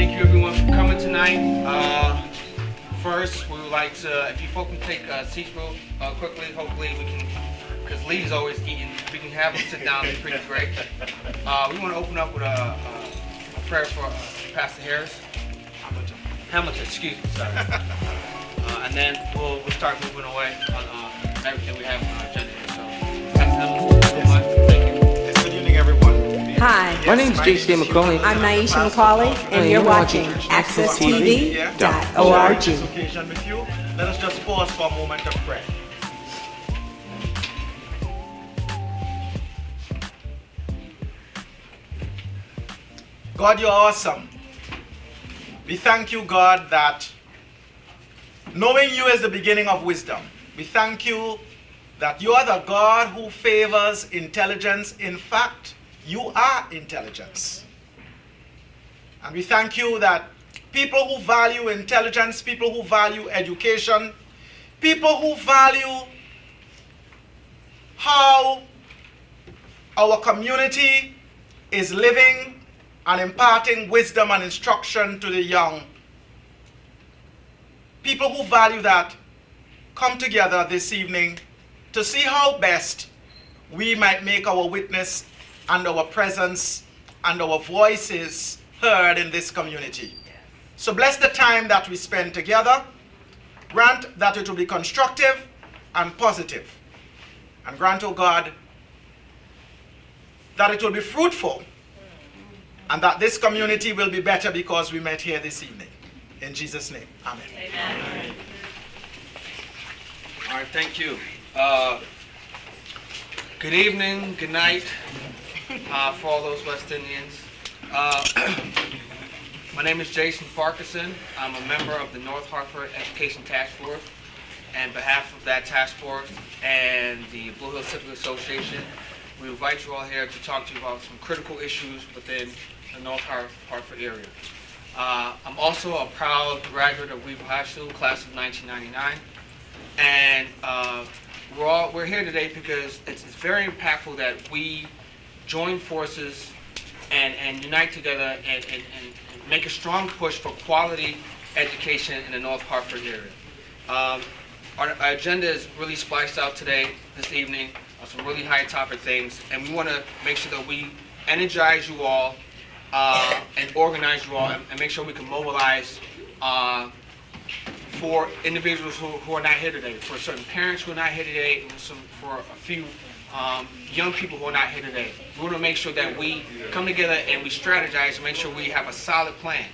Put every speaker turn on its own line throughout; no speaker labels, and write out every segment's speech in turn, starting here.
Thank you everyone for coming tonight. First, we would like to, if you folks can take seats real quickly, hopefully we can, because Lee's always eating, we can have them sit down, it's pretty great. We want to open up with a prayer for Pastor Harris. Hamilton, excuse me, sorry. And then we'll start moving away on everything we have on our agenda here. So, Pastor Hamilton, so much. Thank you.
Yes, good evening, everyone.
Hi,
My name is Nyesha McCauley.
I'm Nyesha McCauley, and you're watching AccessTV.org.
This occasion with you. Let us just pause for a moment of prayer. God, you're awesome. We thank you, God, that knowing you is the beginning of wisdom. We thank you that you are the God who favors intelligence. In fact, you are intelligence. And we thank you that people who value intelligence, people who value education, people who value how our community is living and imparting wisdom and instruction to the young, people who value that come together this evening to see how best we might make our witness and our presence and our voices heard in this community. So bless the time that we spend together. Grant that it will be constructive and positive. And grant, oh God, that it will be fruitful and that this community will be better because we met here this evening. In Jesus' name, amen.
Amen. All right, thank you. Good evening, good night for all those West Indians. My name is Jason Farquharson. I'm a member of the North Hartford Education Task Force. And on behalf of that task force and the Hills Civic Association, we invite you all here to talk to you about some critical issues within the North Hartford area. I'm also a proud graduate of Weaver High School, class of 1999. And we're here today because it's very impactful that we join forces and unite together and make a strong push for quality education in the North Hartford area. Our agenda is really spliced out today, this evening, on some really high topic things, and we want to make sure that we energize you all and organize you all and make sure we can mobilize for individuals who are not here today, for certain parents who are not here today, and for a few young people who are not here today. We want to make sure that we come together and we strategize and make sure we have a solid plan.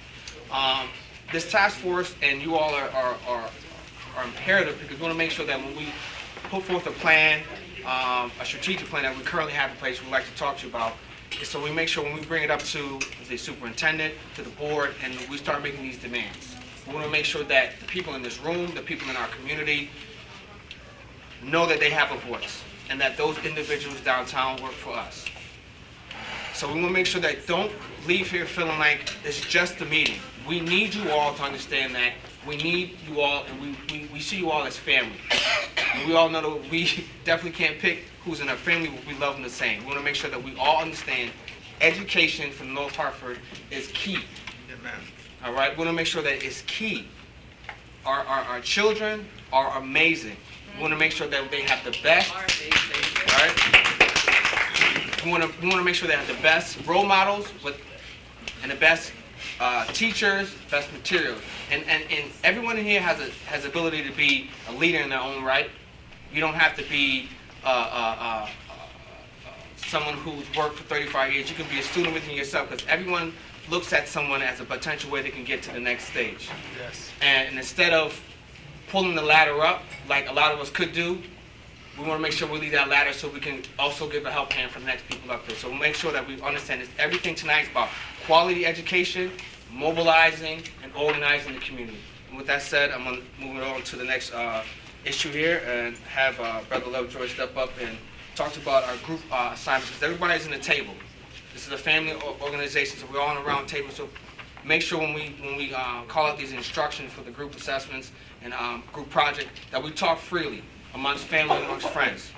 This task force and you all are imperative because we want to make sure that when we put forth a plan, a strategic plan that we currently have in place we'd like to talk to you about, so we make sure when we bring it up to the superintendent, to the board, and we start making these demands. We want to make sure that the people in this room, the people in our community, know that they have a voice and that those individuals downtown work for us. So we want to make sure that don't leave here feeling like it's just a meeting. We need you all to understand that we need you all, and we see you all as family. And we all know that we definitely can't pick who's in our family, but we love them the same. We want to make sure that we all understand education for North Hartford is key.
Amen.
All right, we want to make sure that it's key. Our children are amazing. We want to make sure that they have the best. All right. We want to make sure they have the best role models and the best teachers, best materials. And everyone in here has ability to be a leader in their own right. You don't have to be someone who's worked for 35 years. You can be a student within yourself because everyone looks at someone as a potential way they can get to the next stage.
Yes.
And instead of pulling the ladder up like a lot of us could do, we want to make sure we leave that ladder so we can also give a help hand for the next people up there. So we'll make sure that we understand this. Everything tonight is about quality education, mobilizing, and organizing the community. And with that said, I'm going to move it on to the next issue here and have Brother Lovejoy step up and talk about our group assignments. Because everybody's in the table. This is a family organization, so we're all on a round table. So make sure when we call out these instructions for the group assessments and group project that we talk freely amongst family and amongst friends.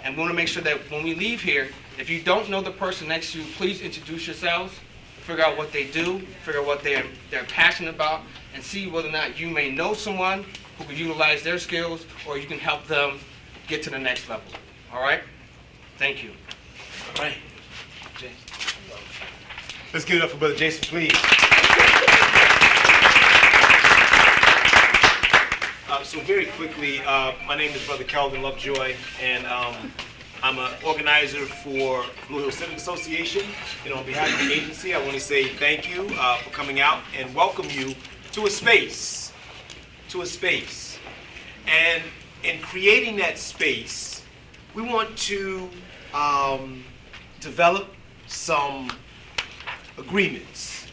And we want to make sure that when we leave here, if you don't know the person next to you, please introduce yourselves figure out what they do, figure out what they're passionate about, and see whether or not you may know someone who can utilize their skills, or you can help them get to the next level. All right? Thank you.
All right. Jason. Let's give it up for Brother Jason, please. So very quickly, my name is Brother Calvin Lovejoy, and I'm an organizer for Hills Civic Association. On behalf of the agency, I want to say thank you for coming out and welcome you to a space. And in creating that space, we want to develop some agreements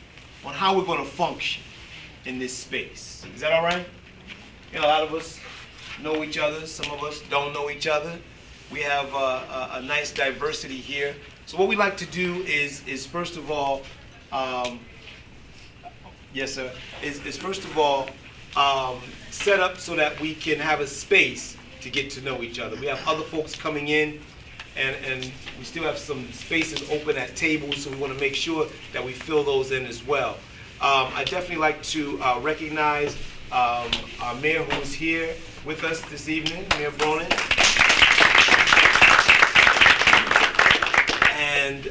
on how we're going to function in this space. Is that all right? A lot of us know each other. Some of us don't know each other. We have a nice diversity here. So what we like to do is first of all, yes, sir, is first of all set up so that we can have a space to get to know each other. We have other folks coming in, and we still have some spaces open at tables, so we want to make sure that we fill those in as well. I definitely like to recognize our mayor who is here with us this evening, Mayor Bronin. And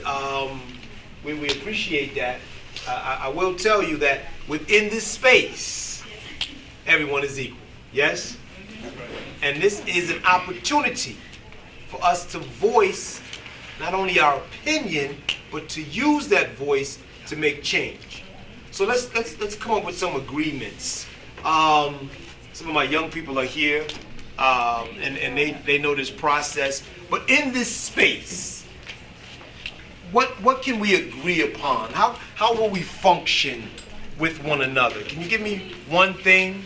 we appreciate that. I will tell you that within this space, everyone is equal. Yes? And this is an opportunity for us to voice not only our opinion, but to use that voice to make change. So let's come up with some agreements. Some of my young people are here, and they know this process. But in this space, what can we agree upon? How will we function with one another? Can you give me one thing?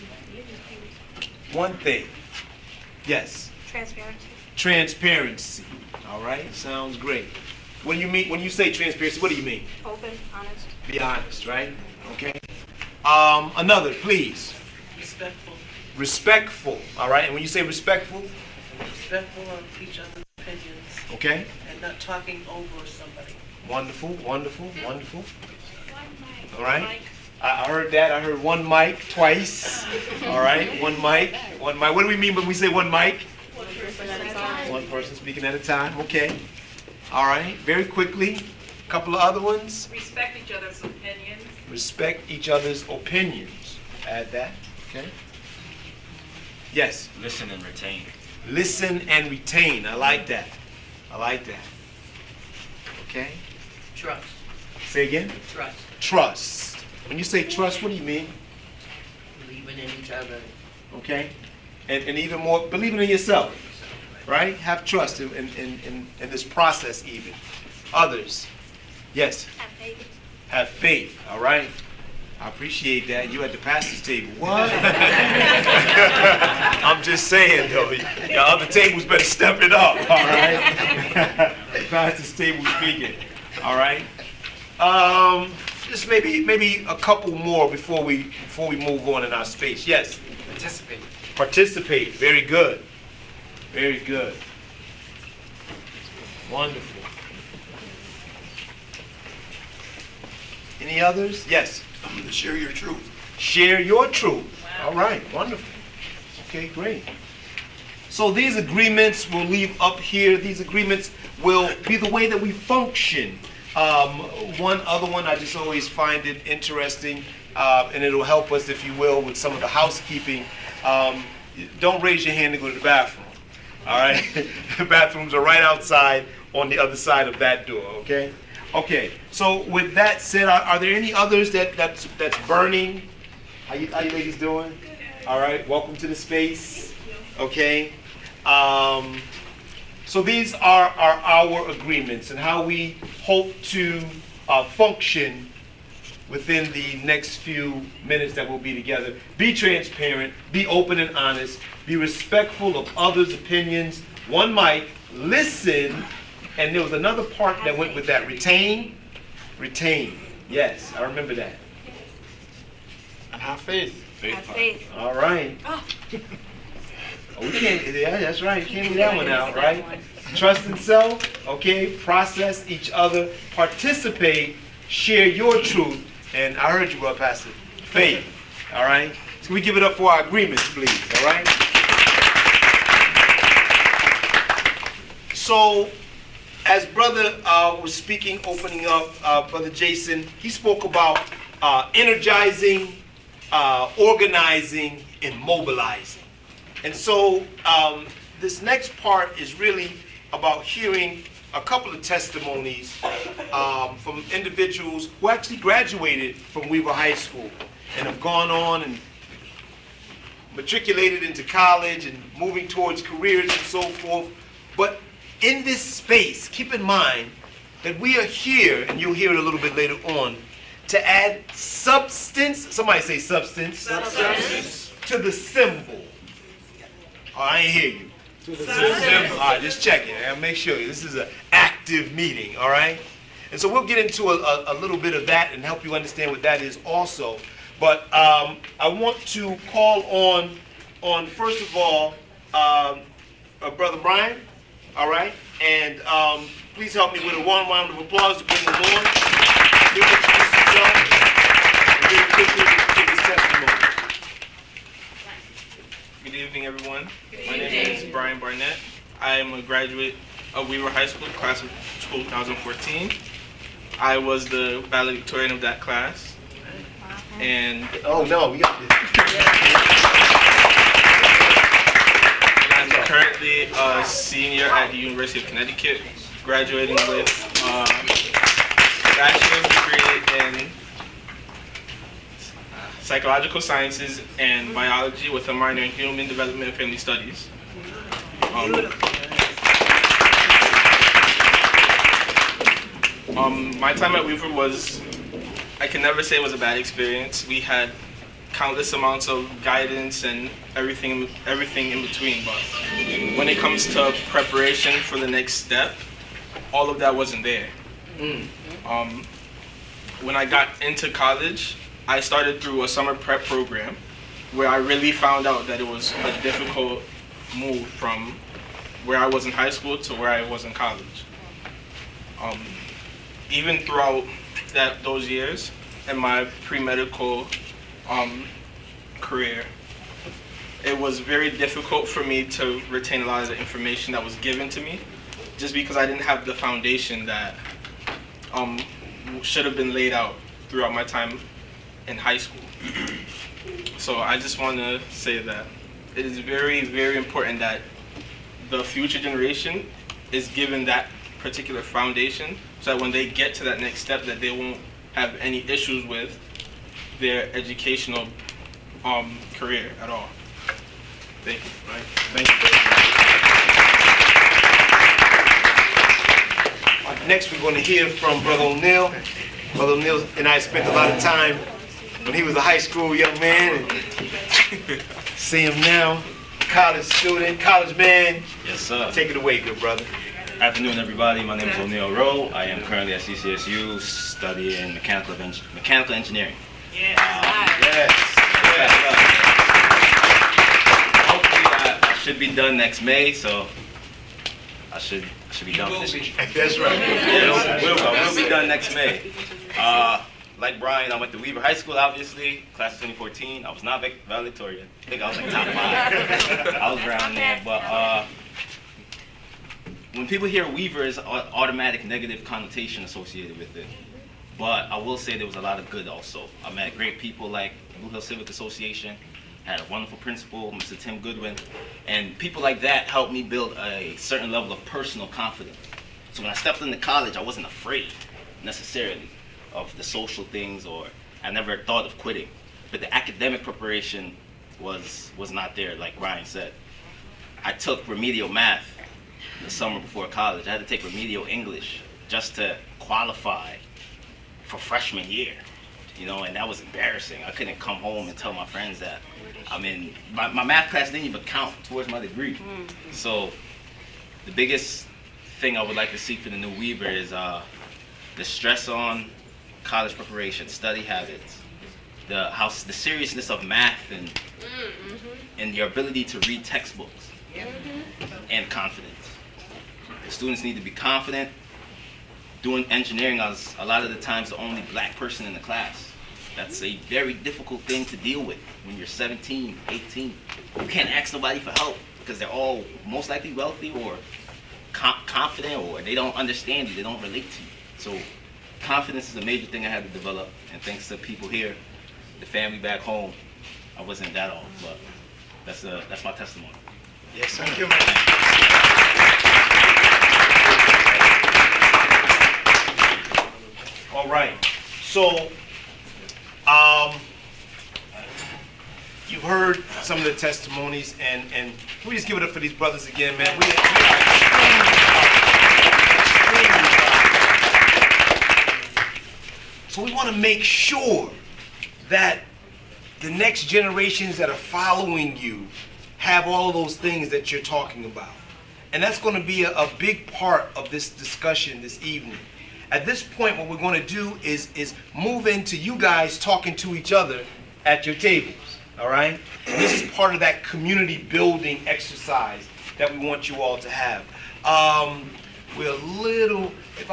One thing. Yes.
Transparency.
Transparency. All right. Sounds great. What do you mean when you say transparency? What do you mean?
Open, honest.
Be honest, right? Okay. Another, please.
Respectful.
Respectful. All right. And when you say respectful?
Respectful of each other's opinions.
Okay.
And not talking over somebody.
Wonderful, wonderful, wonderful. All right. I heard that. I heard one mic twice. All right. One mic. One mic. What do we mean when we say one mic?
One person at a time.
One person speaking at a time. Okay. All right. Very quickly. A couple of other ones.
Respect each other's opinions.
Respect each other's opinions. Add that. Okay. Yes.
Listen and retain.
Listen and retain. I like that. I like that. Okay.
Trust.
Say again.
Trust.
Trust. When you say trust, what do you mean?
Believing in each other.
Okay. And even more, believing in yourself. Right? Have trust in this process even. Others. Yes.
Have faith.
Have faith. All right. I appreciate that. You at the pastor's table. What? I'm just saying, though. The other tables better step it up. All right. Pastor's table speaking. All right. Just maybe a couple more before we move on in our space. Yes.
Participate.
Participate. Very good. Very good. Wonderful. Any others? Yes.
Share your truth.
Share your truth. Wow. All right. Wonderful. Okay, great. So these agreements we'll leave up here. These agreements will be the way that we function. One other one, I just always find it interesting, and it'll help us, if you will, with some of the housekeeping. Don't raise your hand to go to the bathroom. All right? The bathrooms are right outside on the other side of that door, okay? Okay, so with that said, are there any others that's burning? How you ladies doing? All right, welcome to the space. Okay. So these are our agreements and how we hope to function within the next few minutes that we'll be together. Be transparent, be open and honest, be respectful of others' opinions. One mic, listen, and there was another part that went with that. Retain. Retain. Yes, I remember that.
And have faith.
Have faith.
All right.
Oh.
Oh, we can't, yeah, that's right. Can't leave that one out, right? Trust in self, okay? Process each other. Participate.
share your truth. And I heard you, brother Pastor, faith. All right? So we give it up for our agreements, please. All right? So, as brother was speaking, opening up, Brother Jason, he spoke about energizing, organizing, and mobilizing. And so this next part is really about hearing a couple of testimonies from individuals who actually graduated from Weaver High School and have gone on and matriculated into college and moving towards careers and so forth. But in this space, keep in mind that we are here, and you'll hear it a little bit later on, to add substance, somebody say substance, substance. To the symbol. Oh, I ain't hear you. To the symbol. All right, just check it. I'll make sure this is an active meeting, all right? And so we'll get into a little bit of that and help you understand what that is also. But I want to call on first of all, Brother Brian, all right? And please help me with a warm round of applause to bring the Lord. He'll introduce himself and then quickly give his testimony.
Good evening, everyone. My name is Brian Barnett. I am a graduate of Weaver High School, class of 2014. I was the valedictorian of that class. And
oh no, we got this.
I'm currently a senior at the University of Connecticut, graduating with a bachelor's degree in psychological sciences and biology with a minor in human development and family studies. My time at Weaver was, I can never say it was a bad experience. We had countless amounts of guidance and everything in between, but when it comes to preparation for the next step, all of that wasn't there. When I got into college, I started through a summer prep program where I really found out that it was a difficult move from where I was in high school to where I was in college. Even throughout those years in my pre-medical career, it was very difficult for me to retain a lot of the information that was given to me just because I didn't have the foundation that should have been laid out throughout my time in high school. So I just want to say that it is very, very important that the future generation is given that particular foundation so that when they get to that next step that they won't have any issues with their educational career at all. Thank you. Right? Thank
you. Next we're going to hear from Brother O'Neill. Brother O'Neill and I spent a lot of time when he was a high school young man. And see him now, college student, college man.
Yes, sir.
Take it away, good brother.
Afternoon, everybody. My name is O'Neill Rowe. I am currently at CCSU studying mechanical engineering.
Yes.
Hopefully, I should be done next May, so I should be done with this.
That's right.
Yeah, we'll be done next May. Like Brian, I went to Weaver High School, obviously, class of 2014. I was not valedictorian. I think I was like top 5. I was around there, but when people hear Weaver, there's an automatic negative connotation associated with it. But I will say there was a lot of good also. I met great people like Hills Civic Association, had a wonderful principal, Mr. Tim Goodwin, and people like that helped me build a certain level of personal confidence. So when I stepped into college, I wasn't afraid necessarily of the social things, or I never thought of quitting. But the academic preparation was not there, like Ryan said. I took remedial math the summer before college. I had to take remedial English just to qualify for freshman year, and that was embarrassing. I couldn't come home and tell my friends that my math class didn't even count towards my degree. So the biggest thing I would like to see for the new Weaver is the stress on college preparation, study habits, the seriousness of math, and your ability to read textbooks, and confidence. The students need to be confident, doing engineering, I was a lot of the times the only black person in the class. That's a very difficult thing to deal with when you're 17, 18. You can't ask nobody for help because they're all most likely wealthy or confident, or they don't understand you, they don't relate to you. So confidence is a major thing I had to develop, and thanks to people here, the family back home, I wasn't that off, but that's my testimony.
Yes, thank you, man.
All right. So, you've heard some of the testimonies, and can we just give it up for these brothers again, man? We are extremely proud. So we want to make sure that the next generations that are following you have all of those things that you're talking about. And that's going to be a big part of this discussion this evening. At this point, what we're going to do is move into you guys talking to each other at your tables, all right? This is part of that community building exercise that we want you all to have. We're a little, if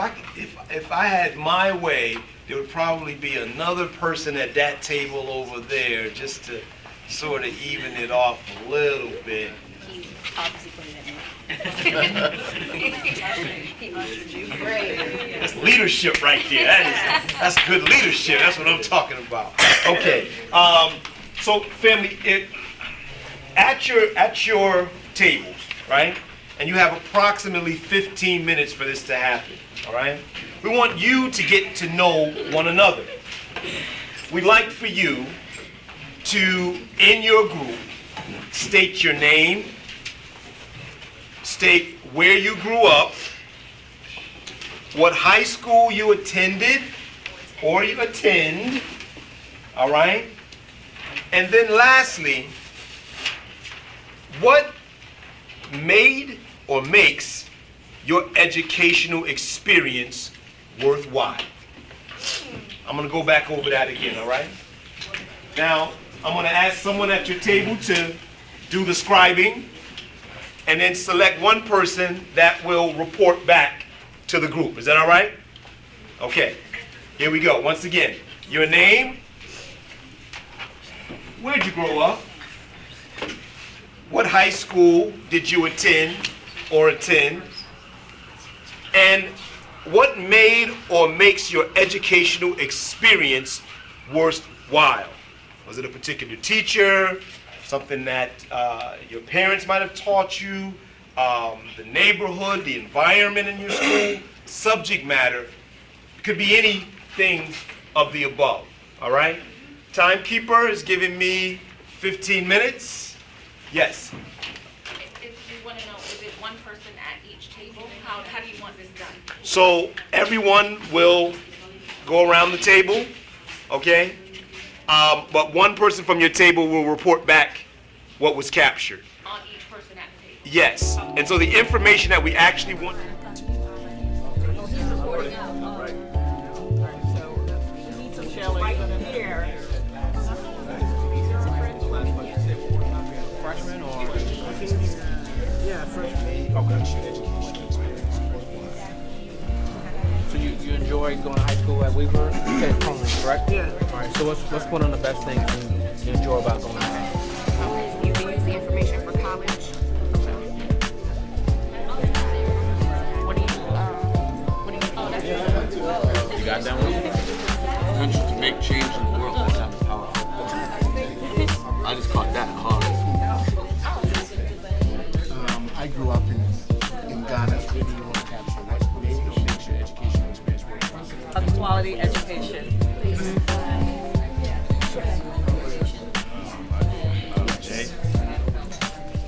I had my way, there would probably be another person at that table over there just to sort of even it off a little bit.
He's obviously putting it
That's leadership right there. That's good leadership. That's what I'm talking about. Okay. So family, at your tables, right? And you have approximately 15 minutes for this to happen. All right? We want you to get to know one another. We'd like for you to, in your group, state your name, state where you grew up, what high school you attended or you attend, all right? And then lastly, what made or makes your educational experience worthwhile? I'm gonna go back over that again, all right? Now, I'm gonna ask someone at your table to do the scribing, and then select one person that will report back to the group. Is that all right? Okay, here we go. Once again, your name, where'd you grow up, what high school did you attend or attend, and what made or makes your educational experience worthwhile? Was it a particular teacher, something that your parents might have taught you, the neighborhood, the environment in your school, subject matter? It could be anything of the above, all right? Timekeeper is giving me 15 minutes. Yes?
If you want to know, is it one person at each table? How do you want this done?
So everyone will go around the table, okay? But one person from your table will report back what was captured.
On each person at the table?
Yes. And so the information that we actually want...
Freshman or? Yeah, freshman. Okay. So you enjoy going to high school at Weaver? You said Conley, correct? Yeah. All right. So what's one of the best things you enjoy about going to high school?
You can use the information for college. What do you
You got that one?
Potential to make change in the world. That's how powerful. I just caught that hard.
I grew up in Ghana. What do you want to capture? What makes your educational experience worthwhile?
A quality education.
Jay,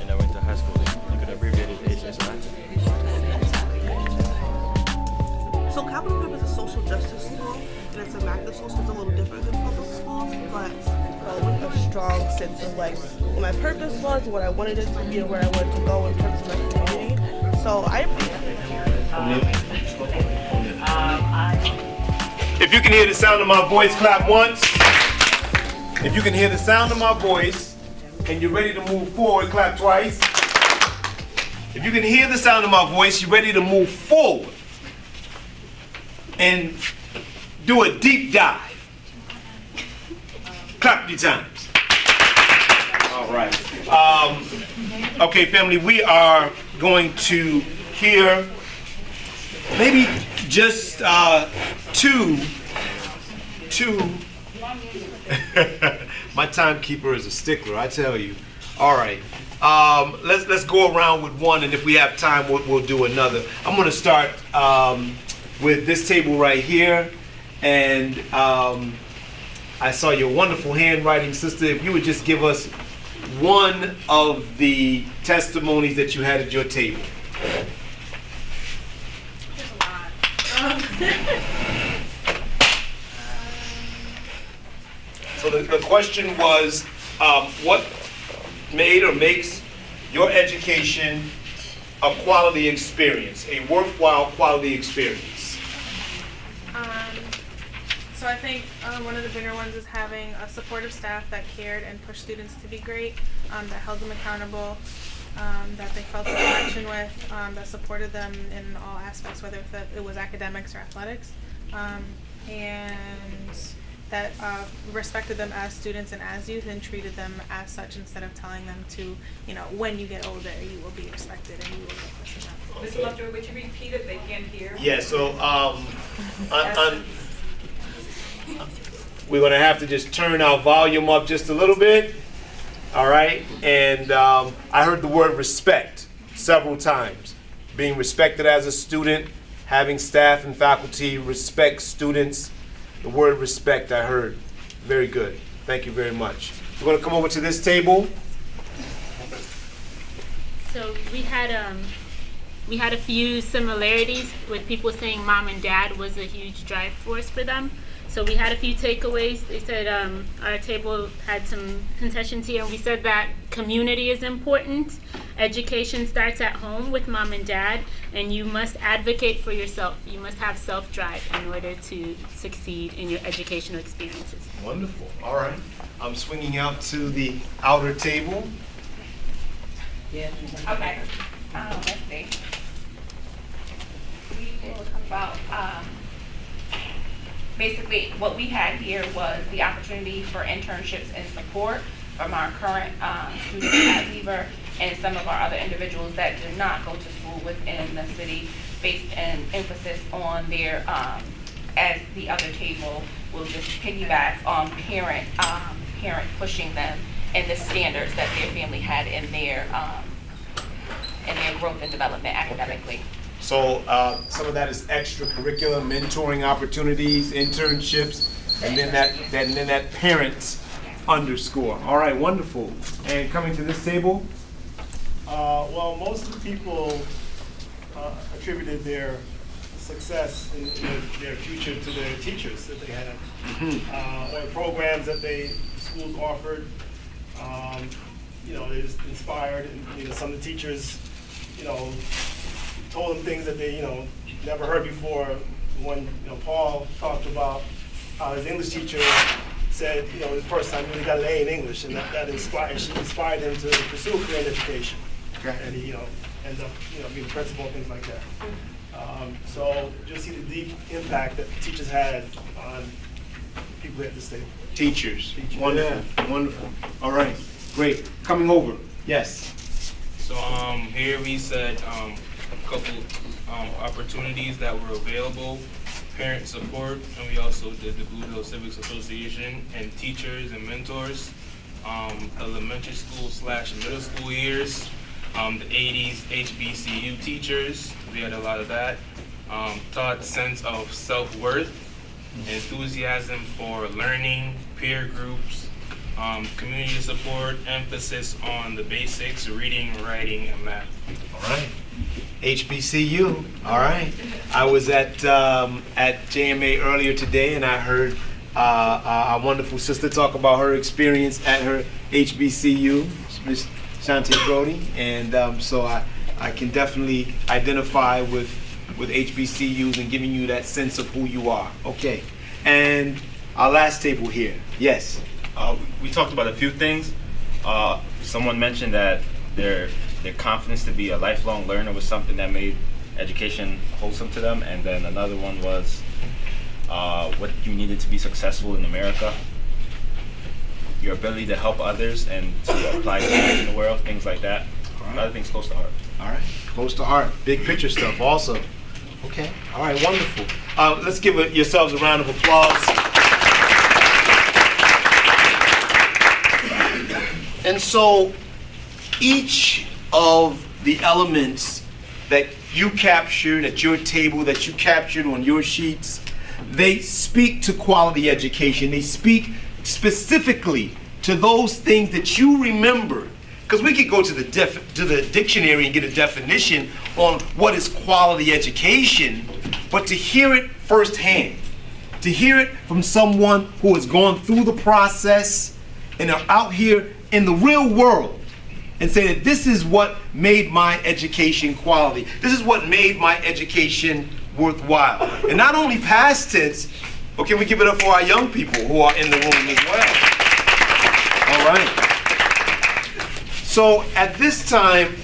and I went to high school. You could abbreviate it HSI.
So capital prep is a social justice school, and it's a magnet school, so it's a little different than public schools, but with a strong sense of like what my purpose was, what I wanted it to be, and where I wanted to go in terms of my community. So I appreciate
If you can hear the sound of my voice, clap once. If you can hear the sound of my voice and you're ready to move forward, clap twice. If you can hear the sound of my voice, you're ready to move forward. and do a deep dive. Clap 3 times. All right. Okay, family, we are going to hear maybe just two. My timekeeper is a stickler, I tell you. All right. Let's go around with one, and if we have time, we'll do another. I'm going to start with this table right here, and I saw your wonderful handwriting, sister. If you would just give us one of the testimonies that you had at your table.
There's a lot.
So the question was, what made or makes your education a quality experience, a worthwhile quality experience?
So I think one of the bigger ones is having a supportive staff that cared and pushed students to be great, that held them accountable, that they felt a connection with, that supported them in all aspects, whether it was academics or athletics, and that respected them as students and as youth and treated them as such instead of telling them to, when you get older, you will be respected and you will get this and that.
Ms. Lovejoy, would you repeat it? They can't hear.
Yeah, so we're going to have to just turn our volume up just a little bit. All right? And I heard the word respect several times. Being respected as a student, having staff and faculty respect students. The word respect I heard. Very good. Thank you very much. We're going to come over to this table.
So we had a few similarities with people saying mom and dad was a huge drive force for them. So we had a few takeaways. They said our table had some concessions here. We said that community is important. Education starts at home with mom and dad, and you must advocate for yourself. You must have self-drive in order to succeed in your educational experiences.
Wonderful. All right. I'm swinging out to the outer table.
Okay. Let's see. We will talk about basically what we had here was the opportunity for internships and support from our current students at Weaver and some of our other individuals that did not go to school within the city, based an emphasis on their, as the other table will just piggyback on parent pushing them and the standards that their family had in their growth and development academically.
So some of that is extracurricular, mentoring opportunities, internships, and then that parent underscore. All right, wonderful. And coming to this table?
Well, most of the people attributed their success in their future to their teachers that they had, or programs that schools offered. They just inspired, and some of the teachers, told them things that they, never heard before. When Paul talked about how his English teacher said, the first time he got an A in English, and that inspired him to pursue a career in education. Okay. And he, ended up, being principal and things like that. So just see the deep impact that teachers had on people at this table.
Teachers. Wonderful. Yeah. Wonderful. All right. Great. Coming over. Yes.
So here we said a couple opportunities that were available, parent support, and we also did the Hills Civic Association and teachers and mentors, elementary school / middle school years, the 80s HBCU teachers, we had a lot of that, taught sense of self-worth, enthusiasm for learning, peer groups, community support, emphasis on the basics, reading, writing, and math.
All right. HBCU. All right. I was at JMA earlier today, and I heard our wonderful sister talk about her experience at her HBCU, Miss Shantae Brody, and so I can definitely identify with HBCUs and giving you that sense of who you are. Okay. And our last table here. Yes.
We talked about a few things. Someone mentioned that their confidence to be a lifelong learner was something that made education wholesome to them, and then another one was what you needed to be successful in America, your ability to help others and to apply change in the world, things like that. A lot of things close to heart.
All right, close to heart. Big picture stuff also. Okay, all right, wonderful. Let's give yourselves a round of applause. And so each of the elements that you captured at your table, that you captured on your sheets, they speak to quality education. They speak specifically to those things that you remember. Because we could go to the dictionary and get a definition on what is quality education, but to hear it firsthand, to hear it from someone who has gone through the process and are out here in the real world and say that this is what made my education quality. This is what made my education worthwhile. And not only past tense, but can we give it up for our young people who are in the room as well? All right. So at this time,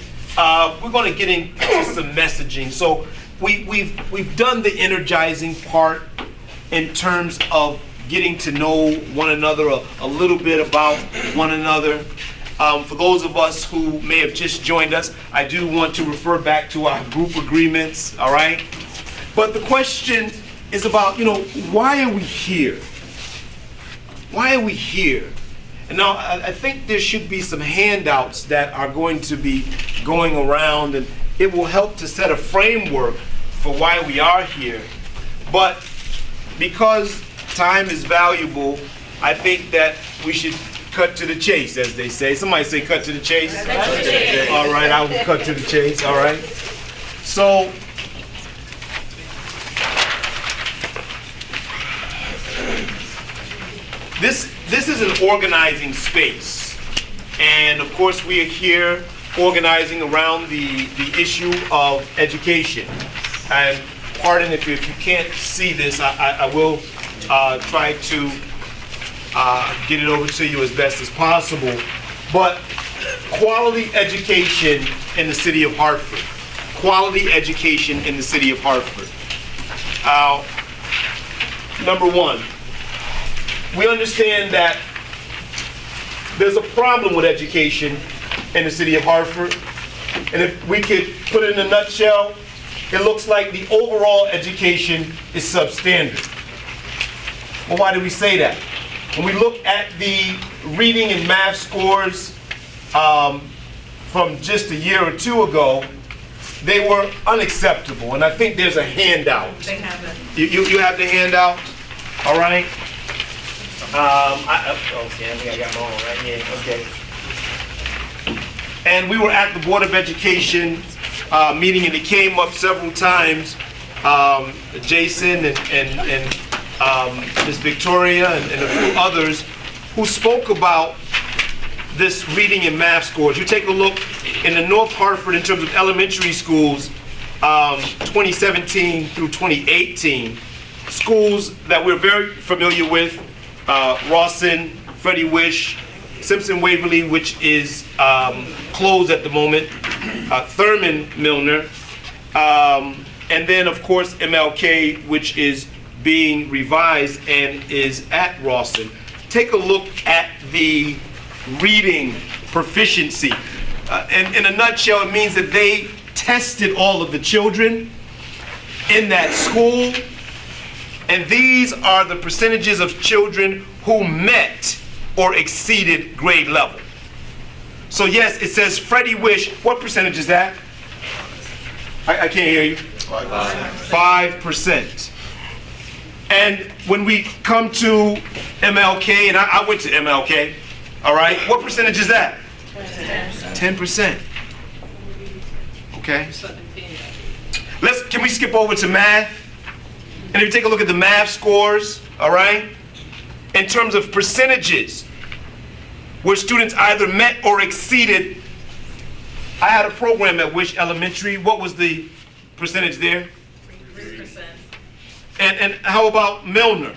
we're going to get into some messaging. So we've done the energizing part in terms of getting to know one another, a little bit about one another. For those of us who may have just joined us, I do want to refer back to our group agreements, all right? But the question is about, why are we here? Why are we here? And now, I think there should be some handouts that are going to be going around, and it will help to set a framework for why we are here. But because time is valuable, I think that we should cut to the chase, as they say. Somebody say cut to the chase. Cut to the chase. All right, I will cut to the chase, all right? So, This is an organizing space, and of course we are here organizing around the issue of education. And pardon if you can't see this, I will try to get it over to you as best as possible. But quality education in the city of Hartford. Quality education in the city of Hartford. Number one, we understand that there's a problem with education in the city of Hartford. And if we could put it in a nutshell, it looks like the overall education is substandard. Well, why do we say that? When we look at the reading and math scores from just a year or two ago, they were unacceptable. And I think there's a handout.
They have it.
You have the handout? All right. Okay, I think I got my own right here. Okay. And we were at the Board of Education meeting, and it came up several times. Jason and Ms. Victoria and a few others who spoke about this reading and math scores. You take a look in the North Hartford in terms of elementary schools, 2017 through 2018, schools that we're very familiar with, Rawson, Freddie Wish, Simpson Waverly, which is closed at the moment, Thurman Milner, and then of course MLK, which is being revised and is at Rawson. Take a look at the reading proficiency. In a nutshell, it means that they tested all of the children in that school, and these are the percentages of children who met or exceeded grade level. So yes, it says Freddie Wish. What percentage is that? I can't hear you. 5%. And when we come to MLK, and I went to MLK, all right, what percentage is that? 10%. Okay. Can we skip over to math? And if you take a look at the math scores, all right, in terms of percentages, where students either met or exceeded. I had a program at Wish Elementary. What was the percentage there?
3%.
And how about Milner?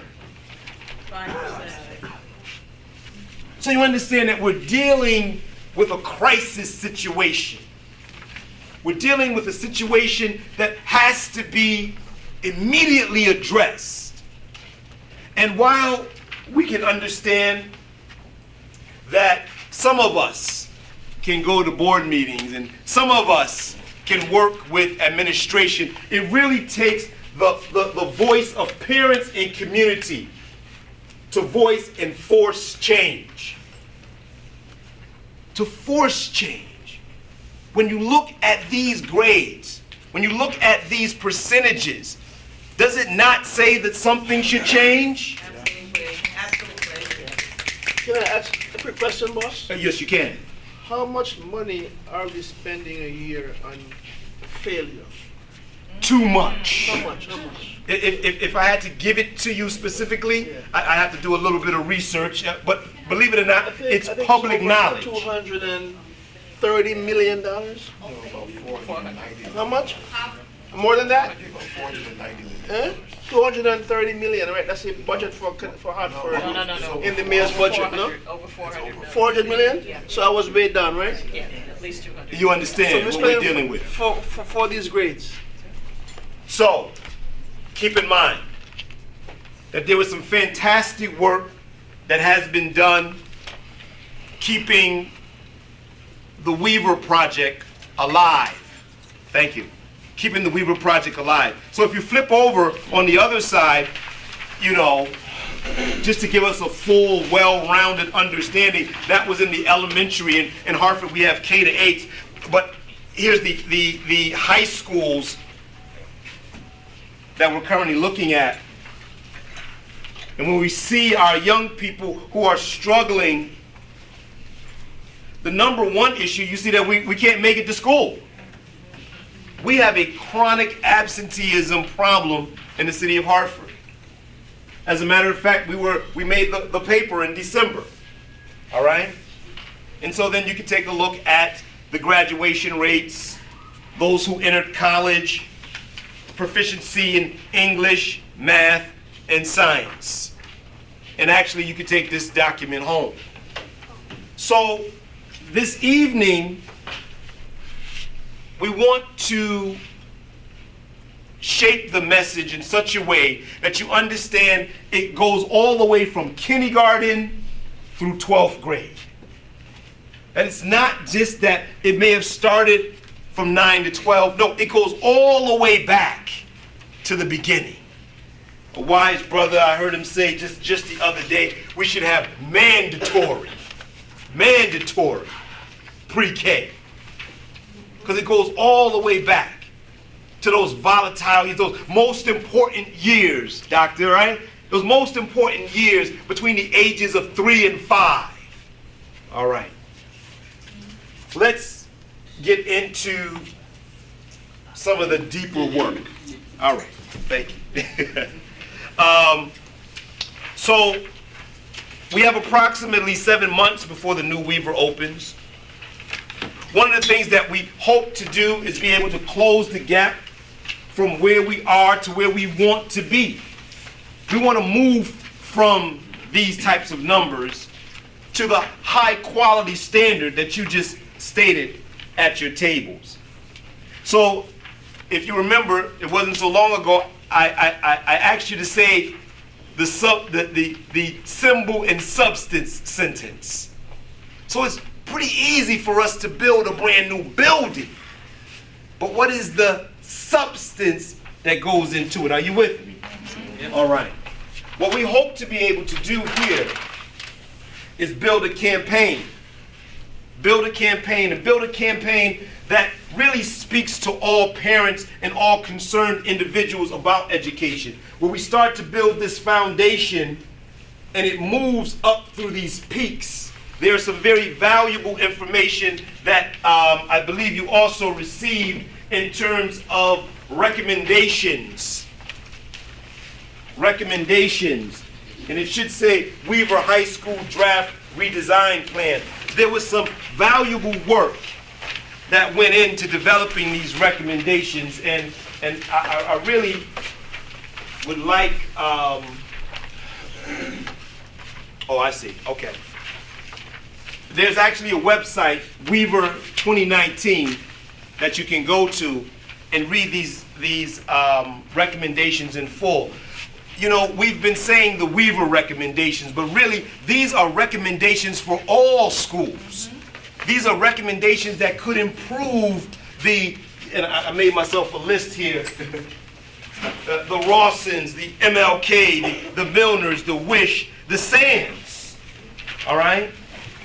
5%.
So you understand that we're dealing with a crisis situation. We're dealing with a situation that has to be immediately addressed. And while we can understand that some of us can go to board meetings and some of us can work with administration, it really takes the voice of parents and community to voice and force change. To force change. When you look at these grades, when you look at these percentages, does it not say that something should change?
Can I ask a quick question, boss?
Yes, you can.
How much money are we spending a year on failure?
Too much.
How much? How much?
If I had to give it to you specifically, I have to do a little bit of research, but believe it or not, it's public knowledge.
$230 million? How much? More than that?
490 million.
Huh? 230 million, right? That's the budget for Hartford.
No.
In the mayor's budget, no?
Over 400.
400 million?
Yeah.
So I was way down, right?
Yeah, at least 200.
You understand what we're dealing with.
For these grades.
So, keep in mind that there was some fantastic work that has been done keeping the Weaver Project alive. Thank you. Keeping the Weaver Project alive. So if you flip over on the other side, you know, just to give us a full, well-rounded understanding, that was in the elementary. In Hartford, we have K to 8. But here's the high schools that we're currently looking at. And when we see our young people who are struggling, the number one issue, you see that we can't make it to school. We have a chronic absenteeism problem in the city of Hartford. As a matter of fact, we made the paper in December, all right? And so then you can take a look at the graduation rates, those who entered college, proficiency in English, math, and science. And actually, you can take this document home. So this evening, we want to shape the message in such a way that you understand it goes all the way from kindergarten through 12th grade. And it's not just that it may have started from 9 to 12. No, it goes all the way back to the beginning. A wise brother, I heard him say just the other day, we should have mandatory pre-K. Because it goes all the way back to those volatile years, those most important years, doctor, right? Those most important years between the ages of 3 and 5. All right. Let's get into some of the deeper work. All right. Thank you. So we have approximately 7 months before the new Weaver opens. One of the things that we hope to do is be able to close the gap from where we are to where we want to be. We want to move from these types of numbers to the high quality standard that you just stated at your tables. So if you remember, it wasn't so long ago, I asked you to say the symbol and substance sentence. So it's pretty easy for us to build a brand new building. But what is the substance that goes into it? Are you with me? Yeah. All right. What we hope to be able to do here is build a campaign. Build a campaign that really speaks to all parents and all concerned individuals about education. Where we start to build this foundation and it moves up through these peaks. There's some very valuable information that I believe you also received in terms of recommendations. Recommendations. And it should say Weaver High School Draft Redesign Plan. There was some valuable work that went into developing these recommendations, and I really would like, oh, I see, okay. There's actually a website, Weaver 2019, that you can go to and read these recommendations in full. you know, we've been saying the Weaver recommendations, but really, these are recommendations for all schools. These are recommendations that could improve and I made myself a list here, the Rawsons, the MLK, the Milners, the Wish, the Sands, all right?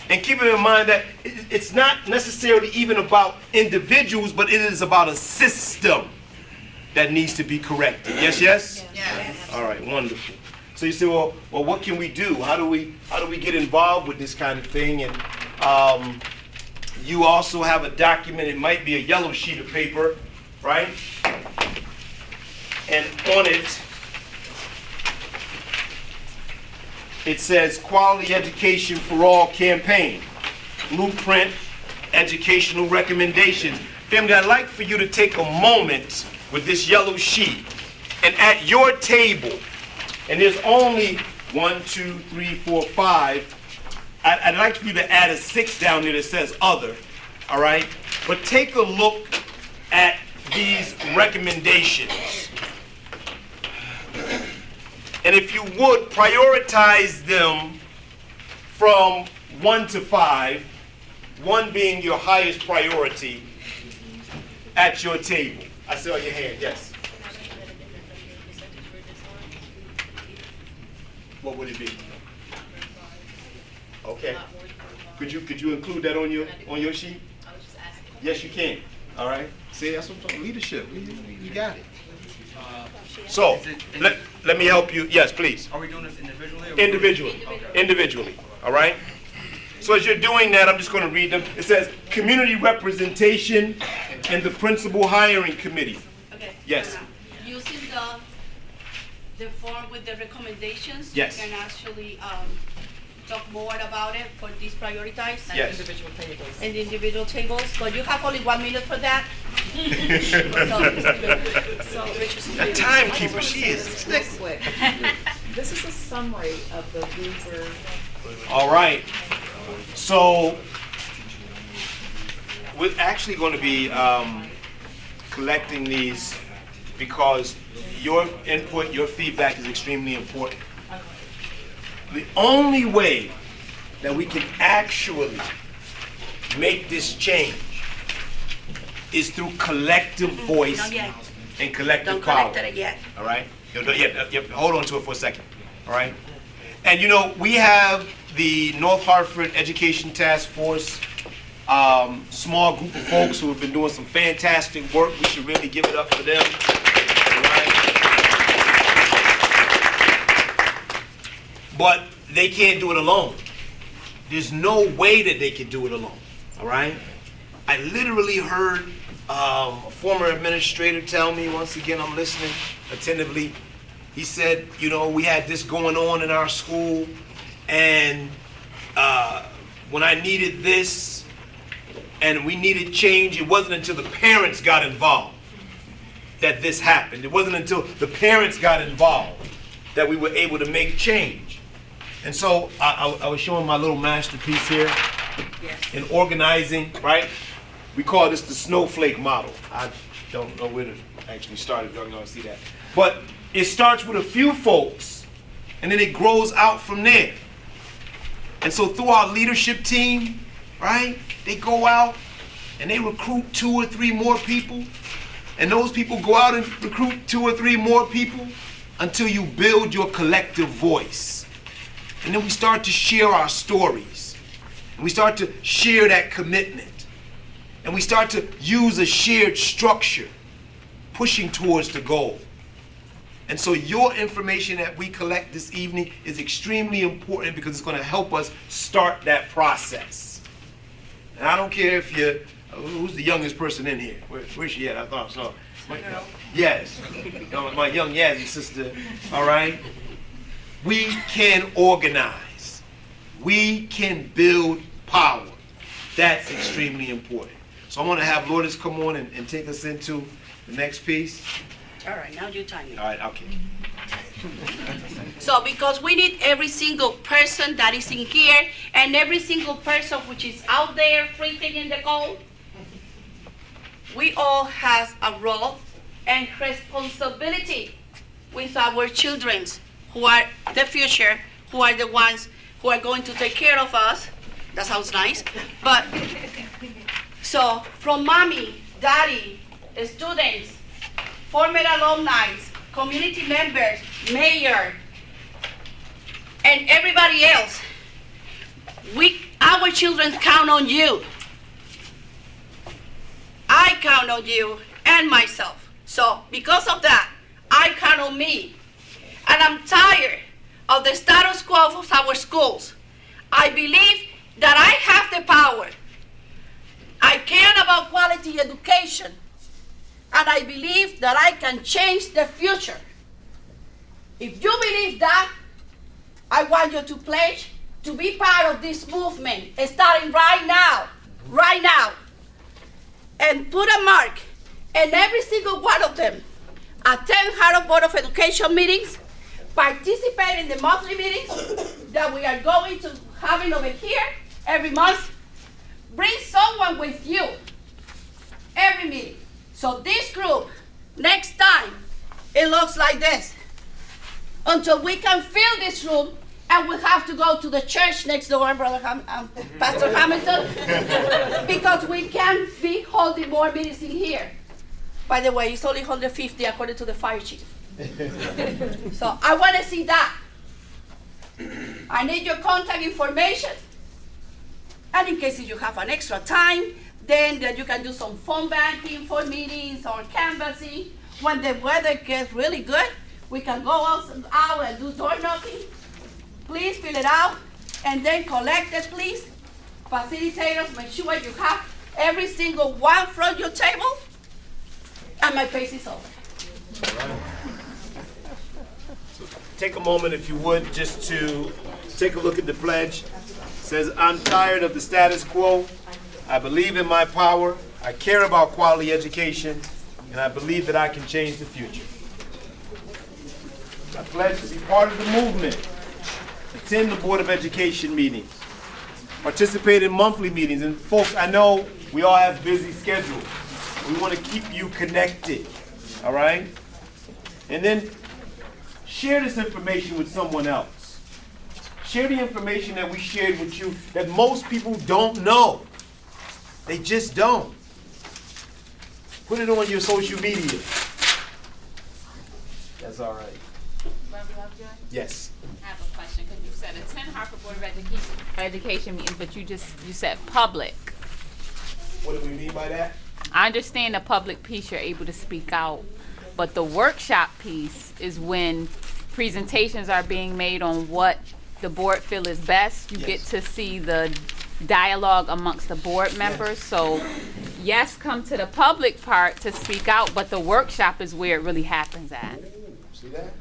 And keeping in mind that it's not necessarily even about individuals, but it is about a system that needs to be corrected. Yes, yes? Yes. All right, wonderful. So you say, well, what can we do? How do we get involved with this kind of thing? And you also have a document. It might be a yellow sheet of paper, right? And on it, it says Quality Education for All Campaign, Blueprint, Educational Recommendations. Family, I'd like for you to take a moment with this yellow sheet and at your table, and there's only 1, 2, 3, 4, 5. I'd like for you to add a 6 down there that says other, all right? But take a look at these recommendations. And if you would, prioritize them from 1 to 5, 1 being your highest priority at your table. I saw your hand, yes. What would it be? Okay. Could you include that on your sheet? Yes, you can. All right. See, that's what I'm talking. Leadership. You got it. So let me help you. Yes, please.
Are we doing this individually?
Individually. Okay. Individually. All right. So as you're doing that, I'm just going to read them. It says community representation and the principal hiring committee.
Okay.
Yes.
Using the form with the recommendations,
yes,
you can actually talk more about it for these prioritized.
Yes.
Individual tables.
And individual tables, but you have only 1 minute for that. So
that timekeeper, she is.
This is a summary of the Weaver.
All right. So we're actually going to be collecting these because your input, your feedback is extremely important. The only way that we can actually make this change is through collective voice and collective power.
Don't collect it yet.
All right? Hold on to it for a second. All right? And you know, we have the North Hartford Education Task Force, small group of folks who have been doing some fantastic work. We should really give it up for them. All right? But they can't do it alone. There's no way that they can do it alone. All right? I literally heard a former administrator tell me, once again, I'm listening attentively. He said, you know, we had this going on in our school, and when I needed this and we needed change, it wasn't until the parents got involved that this happened. It wasn't until the parents got involved that we were able to make change. And so I was showing my little masterpiece here in organizing, right? We call this the snowflake model. I don't know where to actually start if y'all gonna see that. But it starts with a few folks, and then it grows out from there. And so through our leadership team, right, they go out and they recruit 2 or 3 more people, and those people go out and recruit 2 or 3 more people until you build your collective voice. And then we start to share our stories, and we start to share that commitment, and we start to use a shared structure, pushing towards the goal. And so your information that we collect this evening is extremely important because it's going to help us start that process. And I don't care if you're, who's the youngest person in here? Where's she at? I thought so. Yes, my young Yazzie sister, all right? We can organize. We can build power. That's extremely important. So I want to have Lourdes come on and take us into the next piece.
All right, now you time me.
All right, okay.
So because we need every single person that is in here and every single person which is out there freezing in the cold, we all have a role and responsibility with our children who are the future, who are the ones who are going to take care of us. That sounds nice. But, so from mommy, daddy, students, former alumni, community members, mayor, and everybody else, our children count on you. I count on you and myself. So because of that, I count on me. And I'm tired of the status quo of our schools. I believe that I have the power. I care about quality education. And I believe that I can change the future. If you believe that, I want you to pledge to be part of this movement, starting right now, and put a mark in every single one of them. Attend Hartford Board of Education meetings, participate in the monthly meetings that we are going to having over here every month. Bring someone with you every meeting. So this group, next time, it looks like this. Until we can fill this room, and we have to go to the church next door, Pastor Hamilton, because we can't be holding more meetings in here. By the way, it's only 150 according to the fire chief. So I want to see that. I need your contact information. And in case you have an extra time, then you can do some phone banking for meetings or canvassing. When the weather gets really good, we can go out and do door knocking. Please fill it out and then collect it, please. Facilitators, make sure you have every single one from your table. And my case is over.
Take a moment, if you would, just to take a look at the pledge. It says, I'm tired of the status quo. I believe in my power. I care about quality education. And I believe that I can change the future. I pledge to be part of the movement. Attend the Board of Education meetings. Participate in monthly meetings. And folks, I know we all have busy schedules. We want to keep you connected, all right? And then share this information with someone else. Share the information that we shared with you that most people don't know. They just don't. Put it on your social media. That's all right.
Lovejoy?
Yes.
I have a question, because you said attend Hartford Board of Education meetings, but you said public.
What do we mean by that?
I understand the public piece, you're able to speak out, but the workshop piece is when presentations are being made on what the board feel is best. You get to see the dialogue amongst the board members. So yes, come to the public part to speak out, but the workshop is where it really happens at.
See that?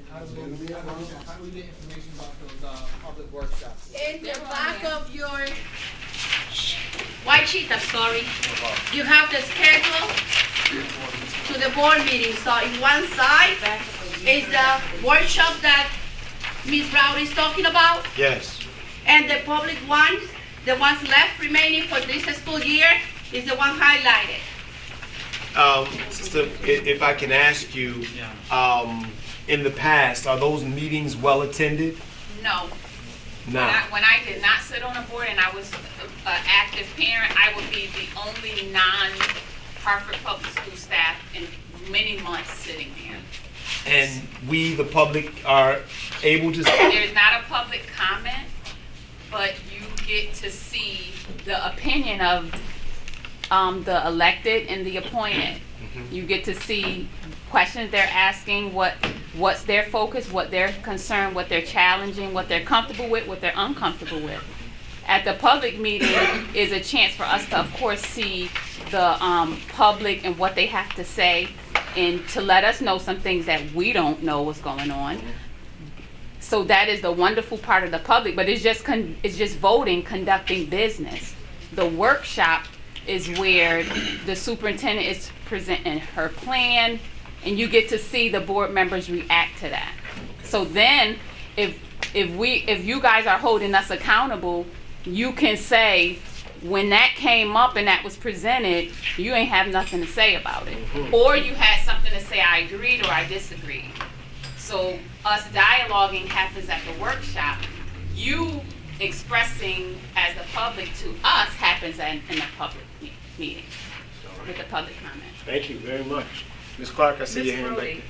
How do we get information about those public workshops?
In the back of your white sheet, I'm sorry, you have the schedule to the board meeting. So in one side is the workshop that Ms. Brown is talking about.
Yes.
And the public ones, the ones left remaining for this school year, is the one highlighted.
Sister, if I can ask you, in the past, are those meetings well attended?
No.
No.
When I did not sit on a board and I was an active parent, I would be the only non-Hartford Public School staff in many months sitting there.
And we, the public, are able to...
There's not a public comment, but you get to see the opinion of the elected and the appointed. You get to see questions they're asking, what's their focus, what they're concerned, what they're challenging, what they're comfortable with, what they're uncomfortable with. At the public meeting is a chance for us to, of course, see the public and what they have to say, and to let us know some things that we don't know what's going on. So that is the wonderful part of the public, but it's just voting, conducting business. The workshop is where the superintendent is presenting her plan, and you get to see the board members react to that. So then, if you guys are holding us accountable, you can say, when that came up and that was presented, you ain't have nothing to say about it. Or you had something to say, I agreed or I disagreed. So us dialoguing happens at the workshop. You expressing as the public to us happens in the public meeting with the public comment.
Thank you very much. Ms. Clark, I see your hand back there.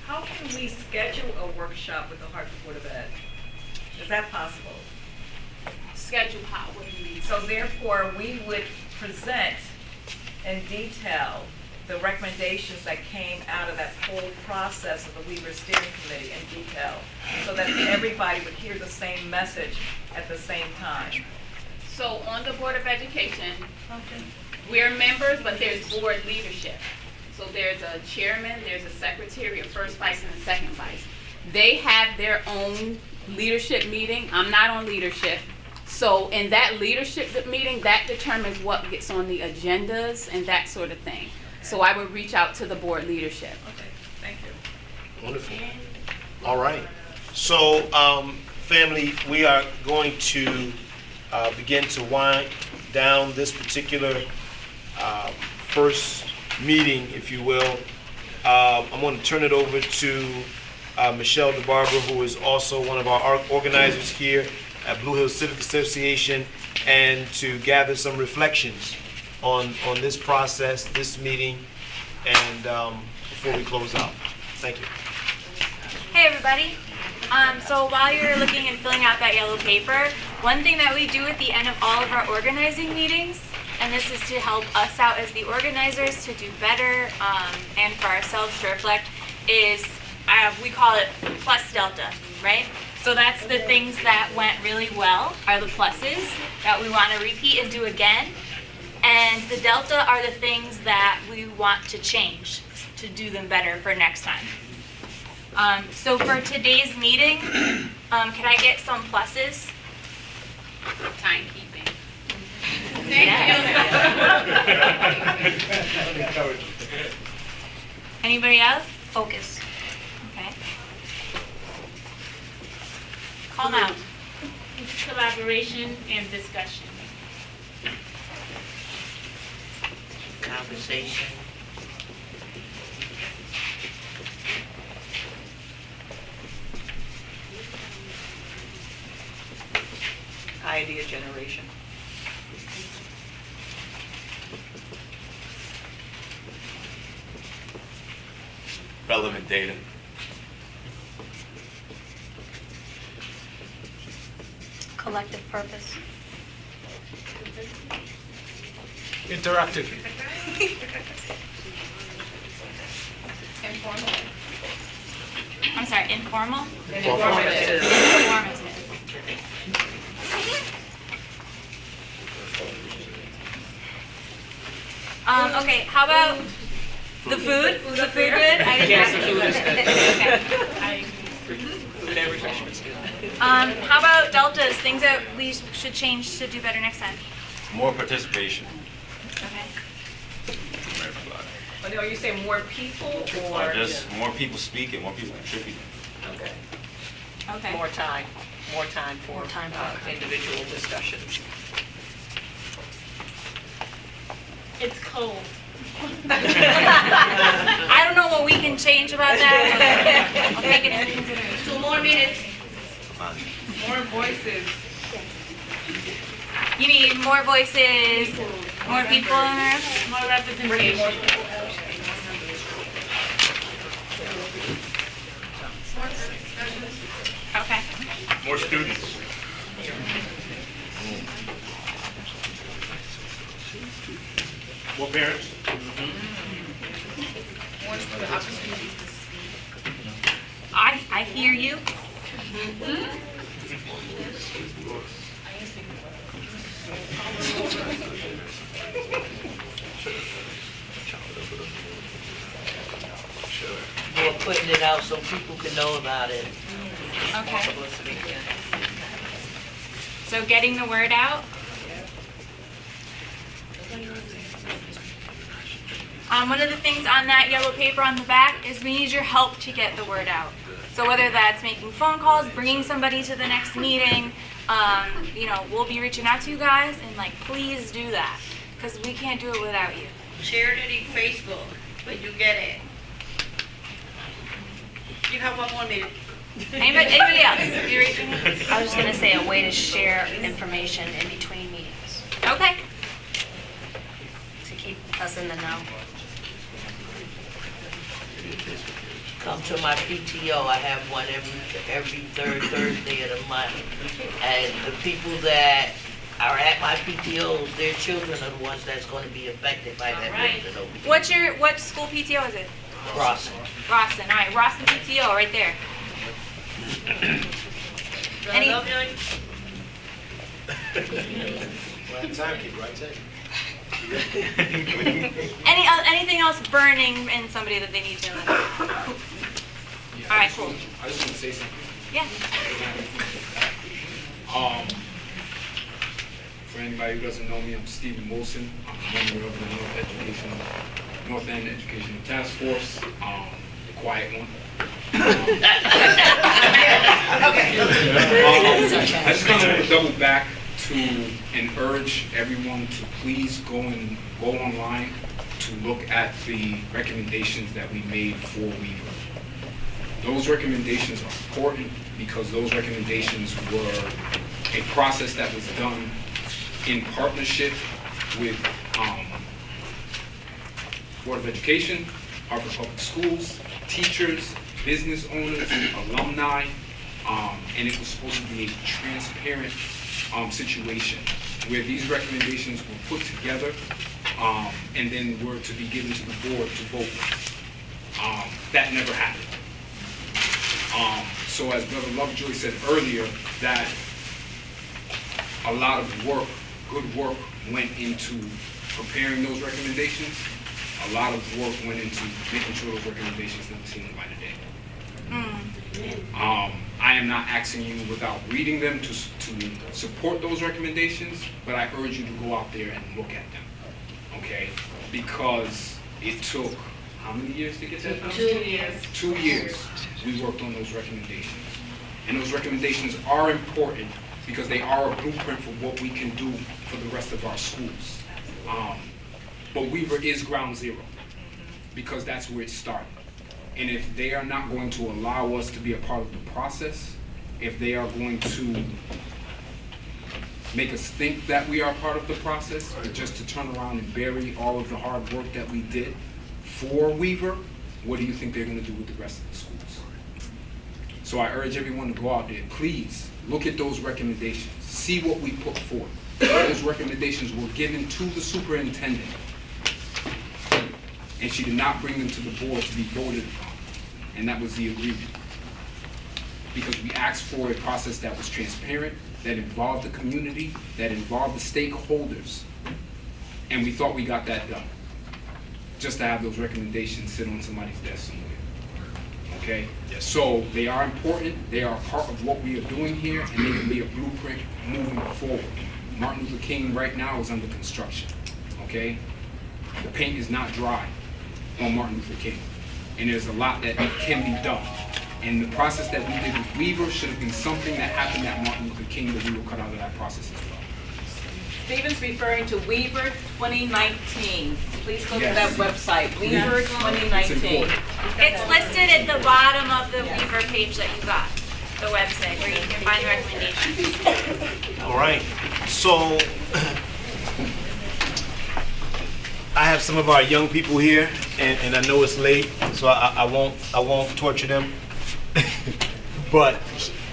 How can we schedule a workshop with the Hartford Board of Ed? Is that possible?
Schedule how? What do you mean?
So therefore, we would present in detail the recommendations that came out of that whole process of the Weaver Steering Committee in detail, so that everybody would hear the same message at the same time.
So on the Board of Education, we're members, but there's board leadership. So there's a chairman, there's a secretary, a first vice, and a second vice. They have their own leadership meeting. I'm not on leadership. So in that leadership meeting, that determines what gets on the agendas and that sort of thing. So I would reach out to the board leadership.
Okay, thank you.
Wonderful. All right. So, family, we are going to begin to wind down this particular first meeting, if you will. I'm going to turn it over to Michelle DeBarber, who is also one of our organizers here at Blue Hills Civic Association, and to gather some reflections on this process, this meeting, and before we close out. Thank you.
Hey everybody. So while you're looking and filling out that yellow paper, one thing that we do at the end of all of our organizing meetings, and this is to help us out as the organizers to do better and for ourselves to reflect, is we call it plus delta, right? So that's the things that went really well are the pluses that we want to repeat and do again. And the delta are the things that we want to change to do them better for next time. So for today's meeting, can I get some pluses?
Timekeeping.
Anybody else? Focus. Okay. Calm out.
Collaboration and discussion.
Conversation. Idea generation.
Relevant data.
Collective purpose.
Interactive.
Informal.
I'm sorry, informal?
Informative.
Informative. Okay, how about the food? Was the food good?
Yes, the food is good.
Okay.
Food and refreshments good.
How about deltas, things that we should change to do better next time?
More participation.
Okay.
Are you saying more people or?
Just more people speaking, more people contributing.
Okay.
Okay.
More time for individual discussions.
It's cold.
I don't know what we can change about that. I'll take it into consideration.
2 more minutes.
More voices.
You mean more voices, more people in the room?
More representation.
Okay.
More students.
More parents?
I hear you.
More putting it out so people can know about it.
Okay. So getting the word out. One of the things on that yellow paper on the back is we need your help to get the word out. So whether that's making phone calls, bringing somebody to the next meeting, we'll be reaching out to you guys and please do that because we can't do it without you.
Share it in Facebook when you get it. You have one more minute.
Anybody else? You raising your hand?
I was just gonna say a way to share information in between meetings
Okay.
to keep us in the know.
Come to my PTO. I have one every third Thursday of the month. And the people that are at my PTOs, their children are the ones that's going to be affected by that.
Right.
Movement.
What school PTO is it?
Crossing.
Rawson. All right, Rawson PTO right there. Any? Anything else burning in somebody that they need to know? All right, cool.
I just want to say something.
Yeah.
For anybody who doesn't know me, I'm Stephen Wilson. I'm a member of the North End Educational Task Force, the quiet one. I just kind of want to double back to and urge everyone to please go online to look at the recommendations that we made for Weaver. Those recommendations are important because those recommendations were a process that was done in partnership with Board of Education, Hartford Public Schools, teachers, business owners, alumni, and it was supposed to be a transparent situation where these recommendations were put together and then were to be given to the board to vote. That never happened. So as Brother Lovejoy said earlier, that a lot of work, good work, went into preparing those recommendations. A lot of work went into making sure those recommendations never seen the light of day. I am not asking you without reading them to support those recommendations, but I urge you to go out there and look at them, okay? Because it took how many years to get that done?
2 years.
2 years we worked on those recommendations. And those recommendations are important because they are a blueprint for what we can do for the rest of our schools. But Weaver is ground zero because that's where it started. And if they are not going to allow us to be a part of the process, if they are going to make us think that we are part of the process, but just to turn around and bury all of the hard work that we did for Weaver, what do you think they're going to do with the rest of the schools? So I urge everyone to go out there, please look at those recommendations, see what we put forth. Those recommendations were given to the superintendent, and she did not bring them to the board to be voted upon. And that was the agreement. Because we asked for a process that was transparent, that involved the community, that involved the stakeholders. And we thought we got that done. Just to have those recommendations sit on somebody's desk somewhere. Okay? Yes. So they are important, they are part of what we are doing here, and they can be a blueprint moving forward. Martin Luther King right now is under construction. Okay? The paint is not dry on Martin Luther King. And there's a lot that can be done. And the process that we did with Weaver should have been something that happened at Martin Luther King that we were cut out of that process as well.
Stephen's referring to Weaver 2019. Please go to
Yes.
that website, Weaver 2019.
It's listed at the bottom of the Weaver page that you got, the website where you can find the recommendations.
All right, so I have some of our young people here, and I know it's late, so I won't torture them. But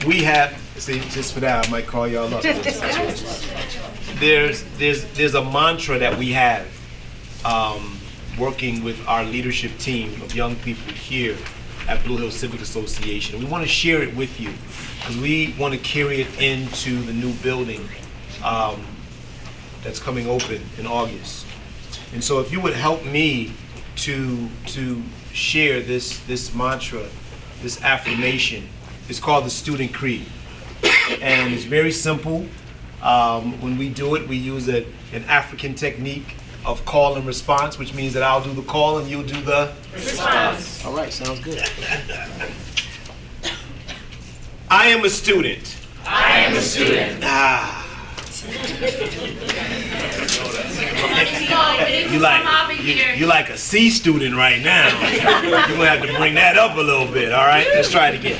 we have, see, just for that, I might call y'all up. There's a mantra that we have working with our leadership team of young people here at Blue Hills Civic Association. We want to share it with you because we want to carry it into the new building that's coming open in August. And so if you would help me to share this mantra, this affirmation, it's called the Student Creed. And it's very simple. When we do it, we use an African technique of call and response, which means that I'll do the call and you'll do the response. All right, sounds good. I am a student.
I am a student.
You like a C student right now. You're gonna have to bring that up a little bit, all right? Let's try it again.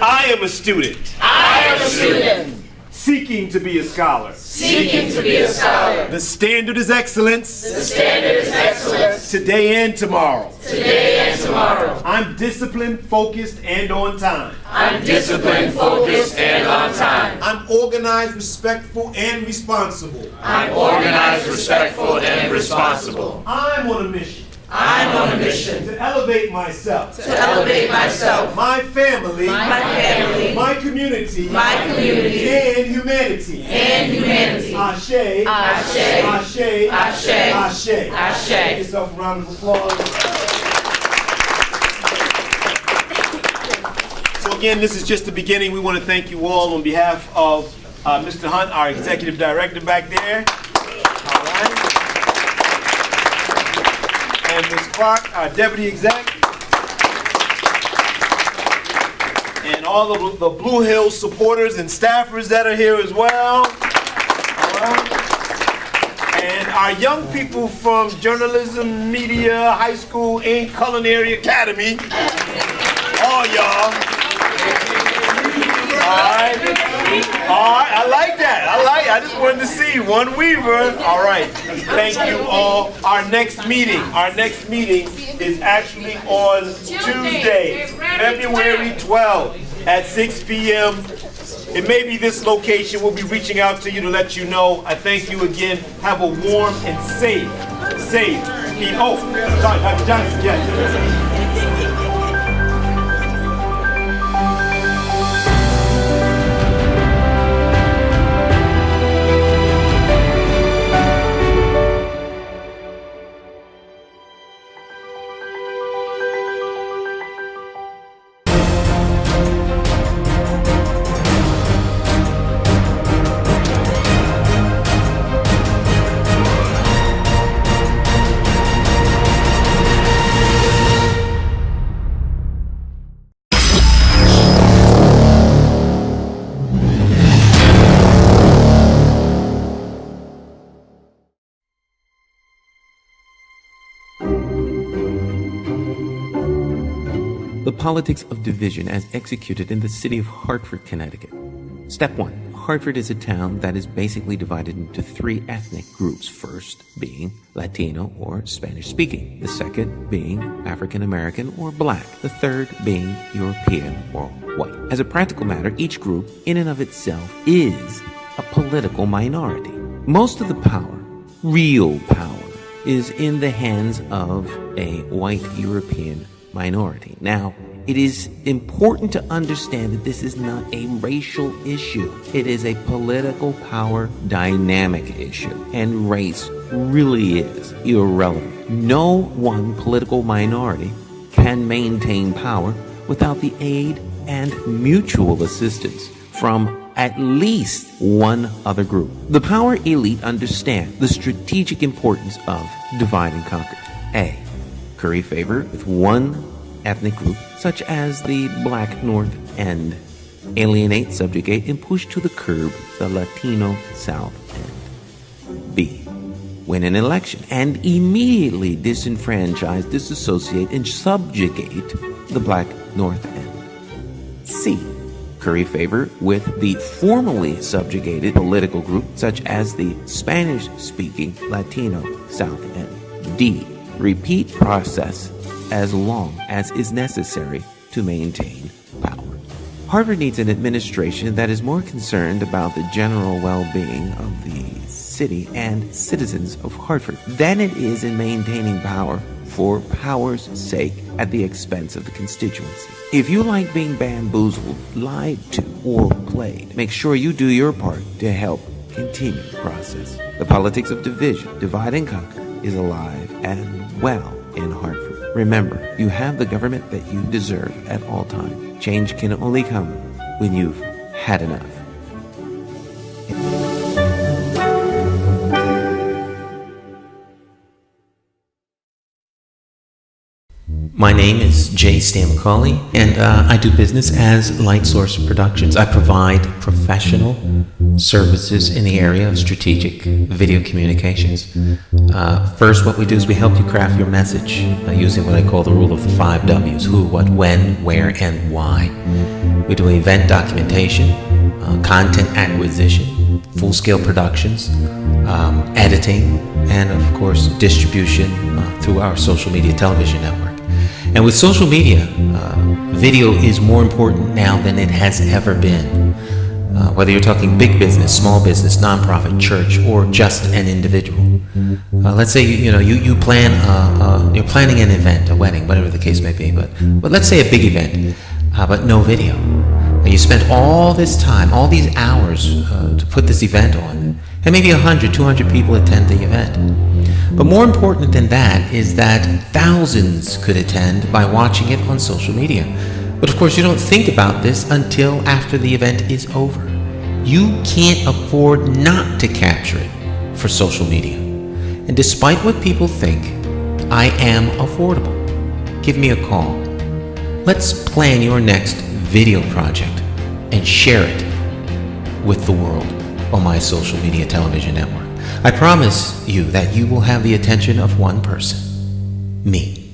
I am a student.
I am a student.
Seeking to be a scholar.
Seeking to be a scholar.
The standard is excellence.
The standard is excellence.
Today and tomorrow.
Today and tomorrow.
I'm disciplined, focused, and on time.
I'm disciplined, focused, and on time.
I'm organized, respectful, and responsible.
I'm organized, respectful, and responsible.
I'm on a mission.
I'm on a mission
to elevate myself.
To elevate myself.
My family.
My family.
My community.
My community.
And humanity.
And humanity.
Ashe.
Ashe.
Ashe.
Ashe.
Ashe.
Ashe.
Give yourself a round of applause. So again, this is just the beginning. We want to thank you all on behalf of Mr. Hunt, our executive director back there. All right. And Ms. Clark, our deputy exec. And all of the Blue Hills supporters and staffers that are here as well. All right. And our young people from Journalism, Media, High School, and Culinary Academy. All y'all. All right. I like that. I just wanted to see one Weaver. All right. Thank you all. Our next meeting is actually on Tuesday, February 12th at 6 p.m. It may be this location. We'll be reaching out to you to let you know. I thank you again. Have a warm and safe. Oh, sorry, Dr. Johnson. Yes.
The politics of division as executed in the city of Hartford, Connecticut. Step 1. Hartford is a town that is basically divided into 3 ethnic groups. First being Latino or Spanish-speaking. The second being African American or Black. The third being European or white. As a practical matter, each group in and of itself is a political minority. Most of the power, real power, is in the hands of a white European minority. Now, it is important to understand that this is not a racial issue. It is a political power dynamic issue, and race really is irrelevant. No one political minority can maintain power without the aid and mutual assistance from at least one other group. The power elite understand the strategic importance of divide and conquer. A. Curry favor with one ethnic group, such as the Black North End. Alienate, subjugate, and push to the curb the Latino South End. B. Win an election and immediately disenfranchise, disassociate, and subjugate the Black North End. C. Curry favor with the formerly subjugated political group, such as the Spanish-speaking Latino South End. D. Repeat process as long as is necessary to maintain power. Harvard needs an administration that is more concerned about the general well-being of the city and citizens of Hartford than it is in maintaining power for power's sake at the expense of the constituency. If you like being bamboozled, lied to, or played, make sure you do your part to help continue the process. The politics of division, divide and conquer, is alive and well in Hartford. Remember, you have the government that you deserve at all times. Change can only come when you've had enough. My name is Nyesha McCauley, and I do business as Light Source Productions. I provide professional services in the area of strategic video communications. First, what we do is we help you craft your message using what I call the rule of the 5 W's: who, what, when, where, and why. We do event documentation, content acquisition, full-scale productions, editing, and of course distribution through our social media television network. And with social media, video is more important now than it has ever been. Whether you're talking big business, small business, nonprofit, church, or just an individual. Let's say you're planning an event, a wedding, whatever the case may be, but let's say a big event, but no video. And you spent all this time, all these hours to put this event on, and maybe 100, 200 people attend the event. But more important than that is that thousands could attend by watching it on social media. But of course, you don't think about this until after the event is over. You can't afford not to capture it for social media. And despite what people think, I am affordable. Give me a call. Let's plan your next video project and share it with the world on my social media television network. I promise you that you will have the attention of one person, me.